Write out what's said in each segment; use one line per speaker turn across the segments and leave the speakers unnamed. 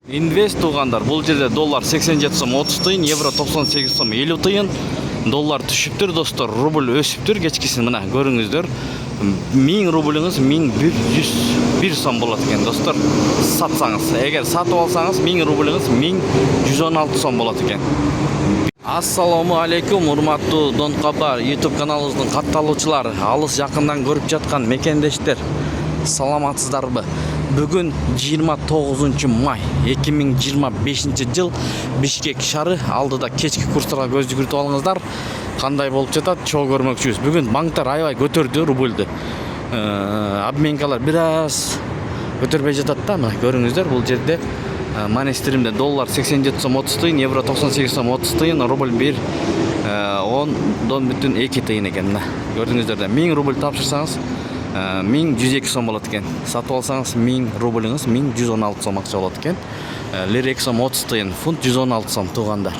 Инвест тугандар, бул жерде доллар 87 сом 30 тыйын, евро 98 сом 50 тыйын, доллар түшүптүр достор, рубль өсүптүр кечкисин мына көрүңүздөр. 1000 рубльыңыз 1101 сом болот экен достор. Сатсаңыз, эгер сатып алсаңыз 1000 рубльыңыз 1116 сом болот экен. Ассаламу алейкум, урматтуу Дон Кабар YouTube каналыбыздын катталуучулары, алыс жакындан көрүп жаткан мекендештер. Саламатсыздарбы? Бүгүн 29 май 2025 жыл Бишкек шары алдыда кечки курстарга көз жүгүртүп алыңыздар. Кандай болуп жатат, чоо көрмөкчүбүз. Бүгүн банктар аябай көтөрдү рубльдү. Обменкалар бир аз көтөрбөй жатат да, мына көрүңүздөр. Бул жерде манестеримде доллар 87 сом 30 тыйын, евро 98 сом 30 тыйын, рубль 10.2 тыйын экен. Мына көрдүңүздөр да 1000 рубль тапшырсаңыз 1102 сом болот экен. Сатып алсаңыз 1000 рубльыңыз 1116 сом акча болот экен. Лир 2 сом 30 тыйын, фунт 116 сом туугандар.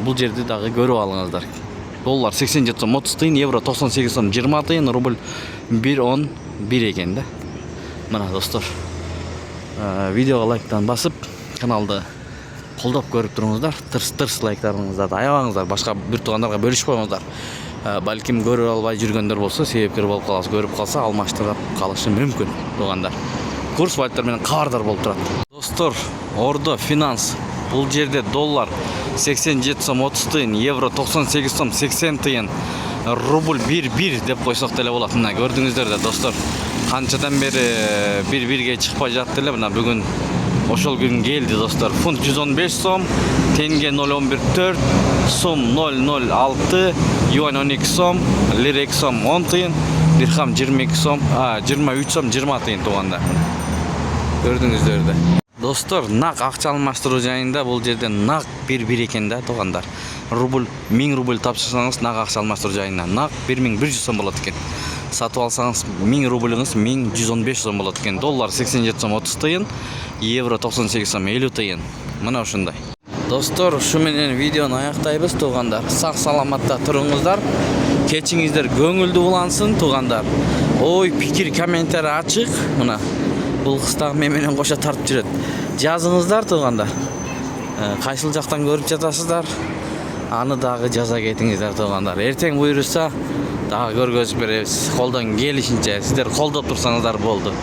Бул жерди дагы көрүп алыңыздар. Доллар 87 сом 30 тыйын, евро 98 сом 20 тыйын, рубль 1.11 экен да. Мына достор, видеого лайктан басып, каналды колдоп көрүп туруңуздар. Тырс лайктарыңыздарды аябаңыздар, башка бир туугандарга бөлүшүп коюңуздар. Балким көрүп албай жүргөндөр болсо, себепкер болуп каласыз, көрүп калса алмаштырып калышы мүмкүн туугандар. Курс валюталар менен кабардар болуп турат. Достор, Ордо Финанс бул жерде доллар 87 сом 30 тыйын, евро 98 сом 80 тыйын, рубль 1.1 деп койсок деле болот. Мына көрдүңүздөр да достор, канчадан бери 1.1ге чыкпай жатты эле, мына бүгүн ошол күн келди достор. Фунт 115 сом, тенге 0.114, сом 0.06, юань 12 сом, лир 2 сом 10 тыйын, дирхам 22 сом, 23 сом 20 тыйын туугандар. Көрдүңүздөр да. Достор, нак акча алмаштыруу жайында бул жерде нак 1.1 экен да туугандар. Рубль 1000 рубль тапшырсаңыз нак акча алмаштыруу жайында нак 1100 сом болот экен. Сатып алсаңыз 1000 рубльыңыз 1115 сом болот экен. Доллар 87 сом 30 тыйын, евро 98 сом 50 тыйын. Мына ушундай. Достор, ушу менен видеону аяктайбыз туугандар. Сак саламатта туруңуздар. Кечиңиздер көңүлдүү улансын туугандар. Ой, пикир, комментарий ачык. Мына бул кыз дагы мен менен кошо тартып жүрөт. Жазыңыздар туугандар. Кайсыл жактан көрүп жатасыздар? Аны дагы жаза кетиңиздер туугандар. Эртең буйруса дагы көргөзүп беребиз. Колдон келишинче сиздер колдоп турсаңыздар болду.